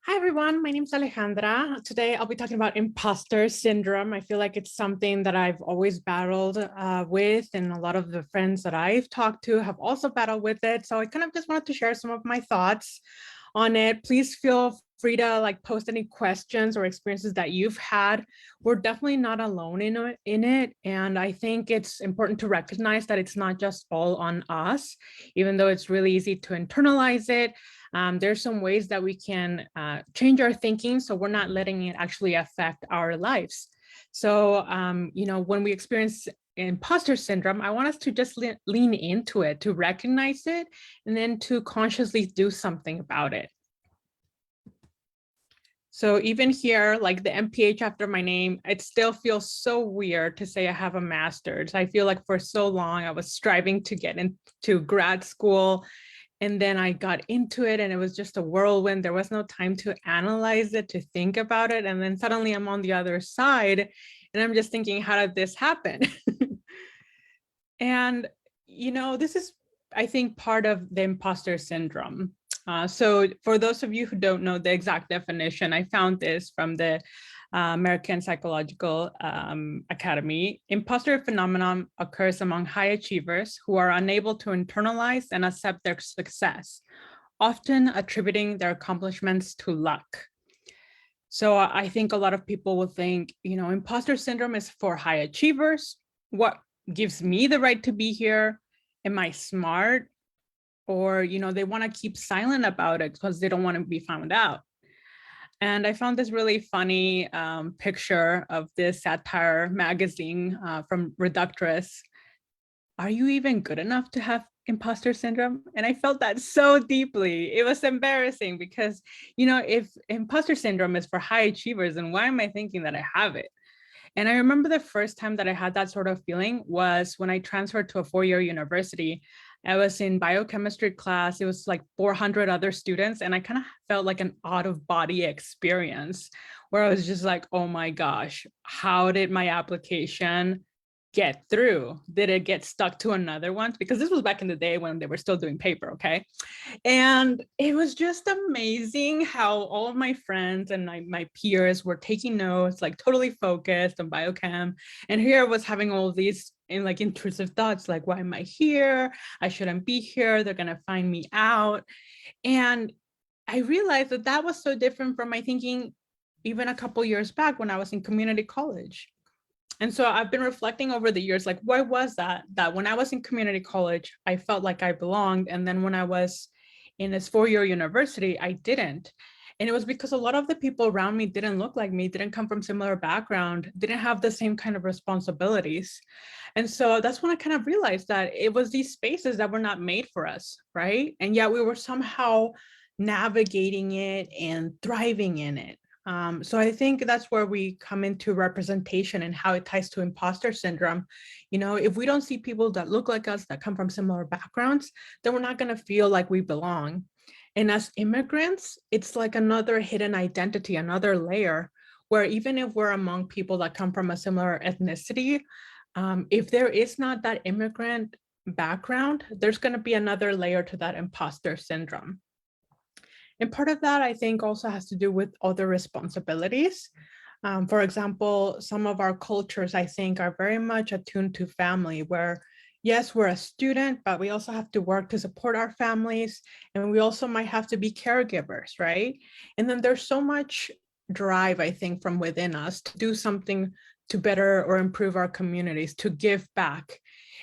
Hi, everyone. My name is Alejandra. Today, I'll be talking about imposter syndrome. I feel like it's something that I've always battled with, and a lot of the friends that I've talked to have also battled with it. So I kind of just wanted to share some of my thoughts on it. Please feel free to post any questions or experiences that you've had. We're definitely not alone in it. And I think it's important to recognize that it's not just all on us, even though it's really easy to internalize it. There's some ways that we can change our thinking so we're not letting it actually affect our lives. So, when we experience imposter syndrome, I want us to just lean into it, to recognize it, and then to consciously do something about it. So even here, like the MPH after my name, it still feels so weird to say I have a master's. I feel like for so long I was striving to get into grad school, and then I got into it and it was just a whirlwind. There was no time to analyze it, to think about it. And then suddenly I'm on the other side and I'm just thinking, how did this happen? And, this is, I think, part of the imposter syndrome. So for those of you who don't know the exact definition, I found this from the American Psychological Academy. Imposter phenomenon occurs among high achievers who are unable to internalize and accept their success, often attributing their accomplishments to luck. So I think a lot of people will think, imposter syndrome is for high achievers. What gives me the right to be here? Am I smart? Or, they want to keep silent about it because they don't want to be found out. And I found this really funny picture of this satire magazine from Reductress. Are you even good enough to have imposter syndrome? And I felt that so deeply. It was embarrassing because, if imposter syndrome is for high achievers, then why am I thinking that I have it? And I remember the first time that I had that sort of feeling was when I transferred to a four-year university. I was in biochemistry class. It was like 400 other students. And I kind of felt like an out-of-body experience where I was just like, oh my gosh, how did my application get through? Did it get stuck to another one? Because this was back in the day when they were still doing paper, okay? And it was just amazing how all of my friends and my peers were taking notes, like totally focused on biochem. And here I was having all these intrusive thoughts, like, why am I here? I shouldn't be here. They're going to find me out. And I realized that that was so different from my thinking even a couple years back when I was in community college. And so I've been reflecting over the years, like, why was that? That when I was in community college, I felt like I belonged. And then when I was in this four-year university, I didn't. And it was because a lot of the people around me didn't look like me, didn't come from similar background, didn't have the same kind of responsibilities. And so that's when I kind of realized that it was these spaces that were not made for us, right? And yet we were somehow navigating it and thriving in it. So I think that's where we come into representation and how it ties to imposter syndrome. If we don't see people that look like us, that come from similar backgrounds, then we're not going to feel like we belong. And as immigrants, it's like another hidden identity, another layer, where even if we're among people that come from a similar ethnicity, if there is not that immigrant background, there's going to be another layer to that imposter syndrome. And part of that, I think, also has to do with other responsibilities. For example, some of our cultures, I think, are very much attuned to family, where, yes, we're a student, but we also have to work to support our families. And we also might have to be caregivers, right? And then there's so much drive, I think, from within us to do something to better or improve our communities, to give back.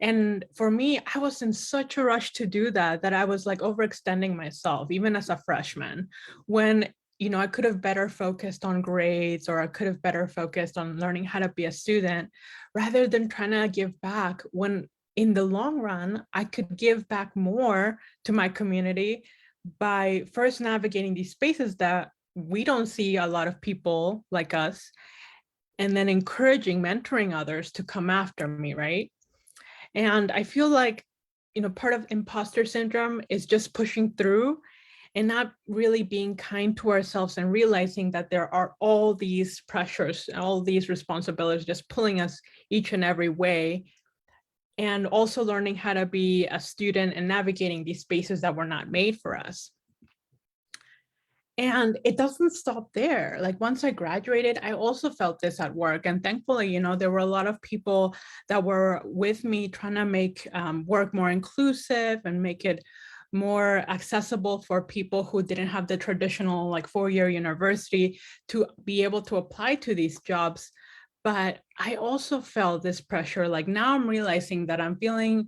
And for me, I was in such a rush to do that I was like overextending myself, even as a freshman, when I could have better focused on grades, or I could have better focused on learning how to be a student rather than trying to give back, when in the long run, I could give back more to my community by first navigating these spaces that we don't see a lot of people like us, and then encouraging, mentoring others to come after me, right? And I feel like, part of imposter syndrome is just pushing through and not really being kind to ourselves and realizing that there are all these pressures, all these responsibilities just pulling us each and every way. And also learning how to be a student and navigating these spaces that were not made for us. And it doesn't stop there. Like once I graduated, I also felt this at work. And thankfully, there were a lot of people that were with me trying to make work more inclusive and make it more accessible for people who didn't have the traditional like 4-year university to be able to apply to these jobs. But I also felt this pressure. Like now I'm realizing that I'm feeling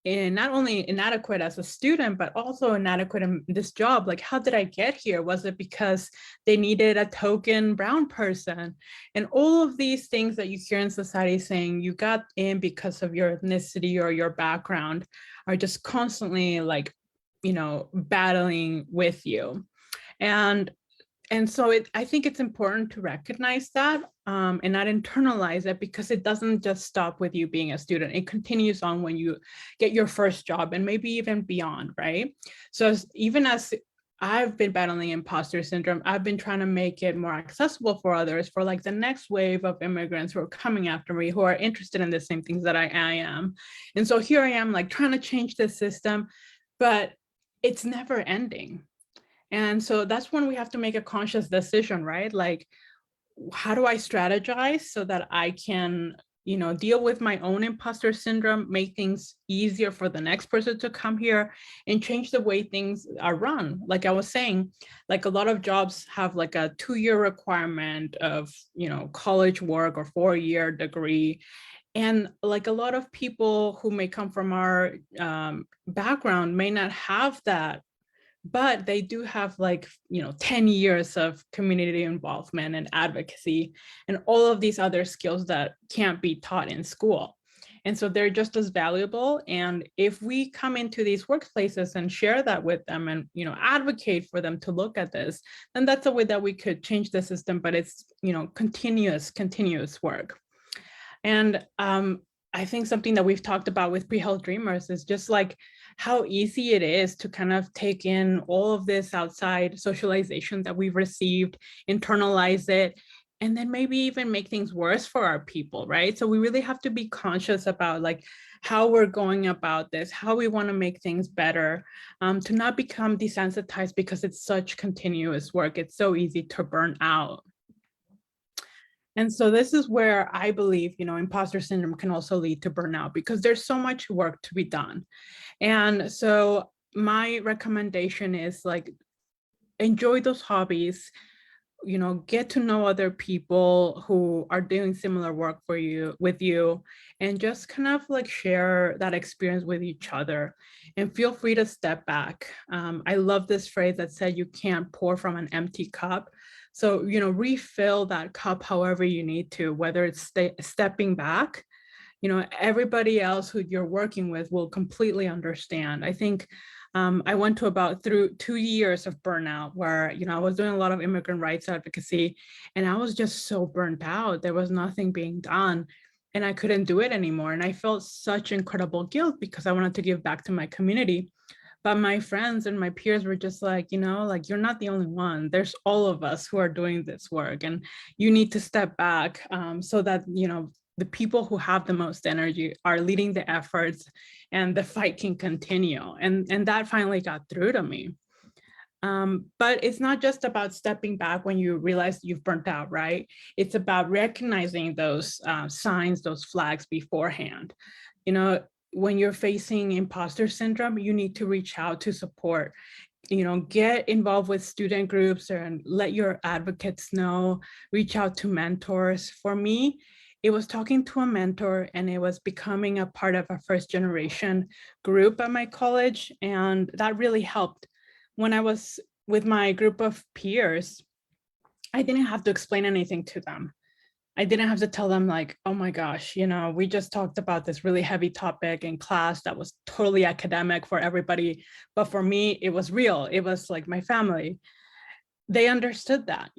not only inadequate as a student, but also inadequate in this job. Like, how did I get here? Was it because they needed a token brown person? And all of these things that you hear in society saying you got in because of your ethnicity or your background are just constantly like, battling with you. And so I think it's important to recognize that and not internalize it, because it doesn't just stop with you being a student. It continues on when you get your first job and maybe even beyond, right? So even as I've been battling imposter syndrome, I've been trying to make it more accessible for others, for like the next wave of immigrants who are coming after me, who are interested in the same things that I am. And so here I am, like trying to change the system, but it's never ending. And so that's when we have to make a conscious decision, right? Like, how do I strategize so that I can, deal with my own imposter syndrome, make things easier for the next person to come here and change the way things are run. Like I was saying, like a lot of jobs have like a 2-year requirement of, college work or 4-year degree. And like a lot of people who may come from our background may not have that, but they do have like 10 years of community involvement and advocacy and all of these other skills that can't be taught in school. And so they're just as valuable. And if we come into these workplaces and share that with them and advocate for them to look at this, then that's a way that we could change the system. But it's continuous work. And I think something that we've talked about with Pre-Health Dreamers is just like how easy it is to kind of take in all of this outside socialization that we've received, internalize it, and then maybe even make things worse for our people, right? So we really have to be conscious about like how we're going about this, how we want to make things better, to not become desensitized because it's such continuous work. It's so easy to burn out. And so this is where I believe, imposter syndrome can also lead to burnout, because there's so much work to be done. And so my recommendation is like, enjoy those hobbies, get to know other people who are doing similar work with you, and just kind of like share that experience with each other, and feel free to step back. I love this phrase that said you can't pour from an empty cup. So, refill that cup however you need to, whether it's stepping back, everybody else who you're working with will completely understand. I think I went through 2 years of burnout where, I was doing a lot of immigrant rights advocacy, and I was just so burnt out. There was nothing being done, and I couldn't do it anymore. And I felt such incredible guilt because I wanted to give back to my community. But my friends and my peers were just like, like, you're not the only one. There's all of us who are doing this work, and you need to step back so that, the people who have the most energy are leading the efforts and the fight can continue. And that finally got through to me. But it's not just about stepping back when you realize you've burnt out, right? It's about recognizing those signs, those flags beforehand. When you're facing imposter syndrome, you need to reach out to support, get involved with student groups and let your advocates know, reach out to mentors. For me, it was talking to a mentor, and it was becoming a part of a first generation group at my college. And that really helped. When I was with my group of peers, I didn't have to explain anything to them. I didn't have to tell them like, oh my gosh, we just talked about this really heavy topic in class that was totally academic for everybody. But for me, it was real. It was like my family. They understood that,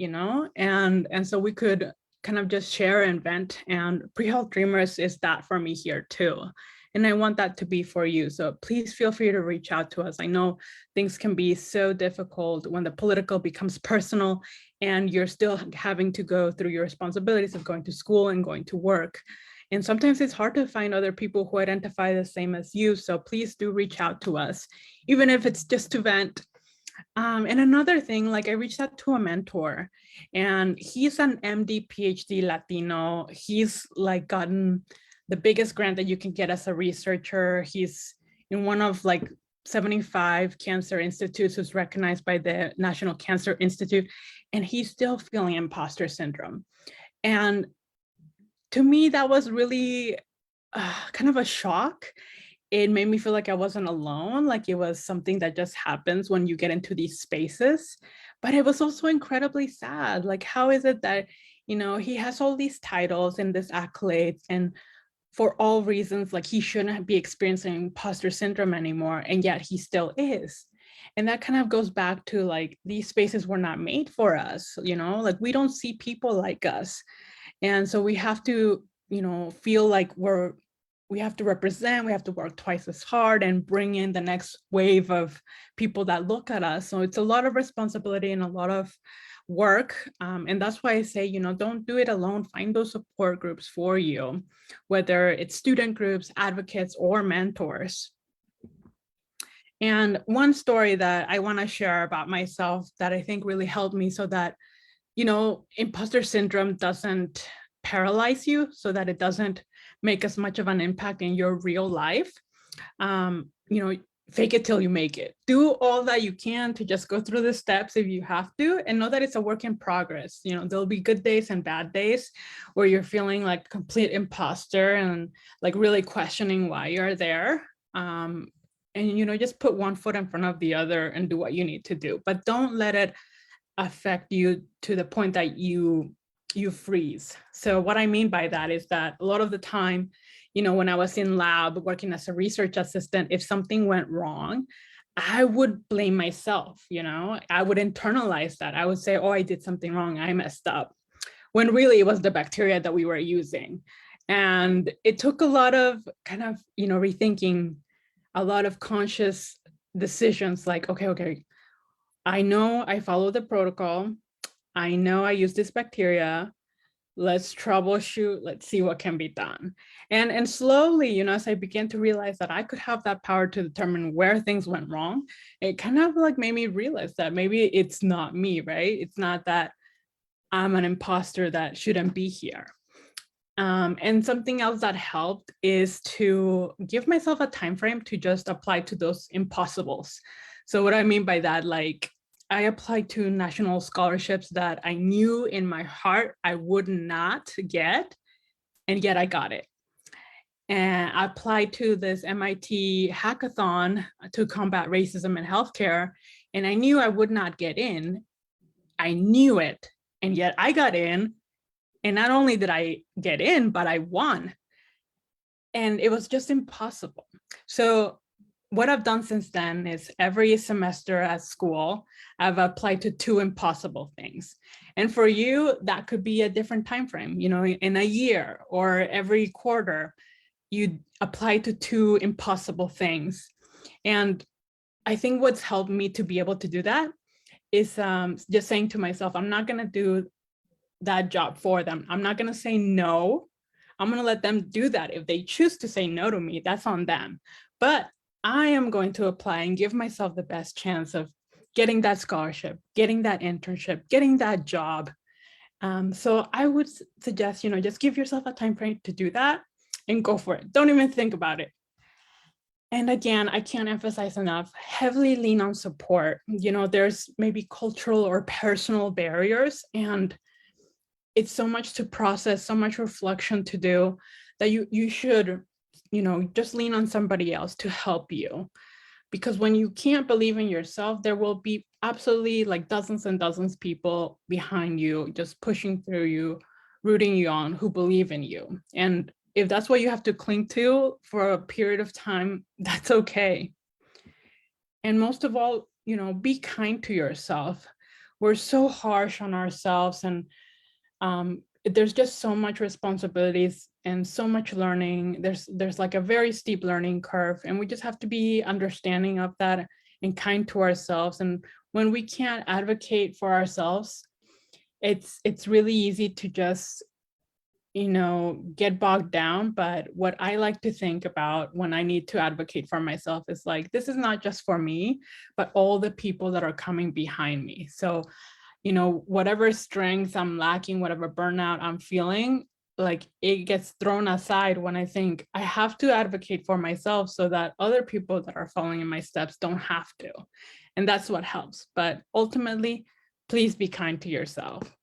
and so we could kind of just share and vent. And Pre-Health Dreamers is that for me here too. And I want that to be for you. So please feel free to reach out to us. I know things can be so difficult when the political becomes personal and you're still having to go through your responsibilities of going to school and going to work. And sometimes it's hard to find other people who identify the same as you. So please do reach out to us, even if it's just to vent. And another thing, like I reached out to a mentor, and he's an MD, PhD Latino. He's like gotten the biggest grant that you can get as a researcher. He's in one of like 75 cancer institutes who's recognized by the National Cancer Institute, and he's still feeling imposter syndrome. And to me, that was really kind of a shock. It made me feel like I wasn't alone, like it was something that just happens when you get into these spaces. But it was also incredibly sad. Like, how is it that, he has all these titles and this accolades, and for all reasons, like he shouldn't be experiencing imposter syndrome anymore, and yet he still is. And that kind of goes back to like, these spaces were not made for us, like we don't see people like us. And so we have to, feel like we have to represent, we have to work twice as hard and bring in the next wave of people that look at us. So it's a lot of responsibility and a lot of work. And that's why I say, don't do it alone. Find those support groups for you, whether it's student groups, advocates, or mentors. And one story that I want to share about myself that I think really helped me, so that, imposter syndrome doesn't paralyze you, so that it doesn't make as much of an impact in your real life. Fake it till you make it. Do all that you can to just go through the steps if you have to, and know that it's a work in progress. There'll be good days and bad days where you're feeling like a complete imposter and like really questioning why you're there. And just put one foot in front of the other and do what you need to do, but don't let it affect you to the point that you freeze. So what I mean by that is that a lot of the time, when I was in lab working as a research assistant, if something went wrong, I would blame myself. I would internalize that. I would say, oh, I did something wrong, I messed up, when really it was the bacteria that we were using. And it took a lot of kind of, rethinking, a lot of conscious decisions, like, okay, I know I follow the protocol. I know I use this bacteria. Let's troubleshoot. Let's see what can be done. And slowly, as I began to realize that I could have that power to determine where things went wrong, it kind of like made me realize that maybe it's not me, right? It's not that I'm an imposter that shouldn't be here. And something else that helped is to give myself a time frame to just apply to those impossibles. So what I mean by that, like, I applied to national scholarships that I knew in my heart I would not get, and yet I got it. And I applied to this MIT hackathon to combat racism in healthcare, and I knew I would not get in. I knew it, and yet I got in. And not only did I get in, but I won. And it was just impossible. So what I've done since then is every semester at school, I've applied to 2 impossible things. And for you, that could be a different time frame, in a year or every quarter, you apply to 2 impossible things. And I think what's helped me to be able to do that is just saying to myself, I'm not going to do that job for them. I'm not going to say no. I'm going to let them do that. If they choose to say no to me, that's on them. But I am going to apply and give myself the best chance of getting that scholarship, getting that internship, getting that job. So I would suggest, just give yourself a time frame to do that and go for it. Don't even think about it. And again, I can't emphasize enough, heavily lean on support. There's maybe cultural or personal barriers, and it's so much to process, so much reflection to do, that you should, just lean on somebody else to help you. Because when you can't believe in yourself, there will be absolutely like dozens and dozens of people behind you, just pushing through you, rooting you on, who believe in you. And if that's what you have to cling to for a period of time, that's okay. And most of all, be kind to yourself. We're so harsh on ourselves, and there's just so much responsibilities and so much learning. There's like a very steep learning curve, and we just have to be understanding of that and kind to ourselves. And when we can't advocate for ourselves, it's really easy to just, get bogged down. But what I like to think about when I need to advocate for myself is like, this is not just for me, but all the people that are coming behind me. So, whatever strengths I'm lacking, whatever burnout I'm feeling, like it gets thrown aside when I think I have to advocate for myself so that other people that are following in my steps don't have to. And that's what helps. But ultimately, please be kind to yourself.